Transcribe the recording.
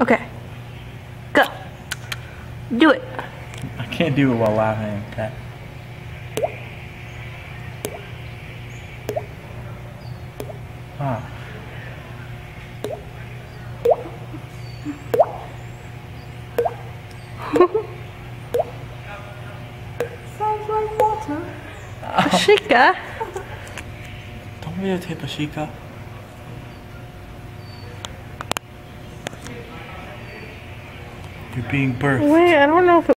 Okay. Go. Do it. I can't do it while laughing at that. Huh. Sounds like water. Chica. Don't videotape Ashika. You're being birthed. Wait, I don't know if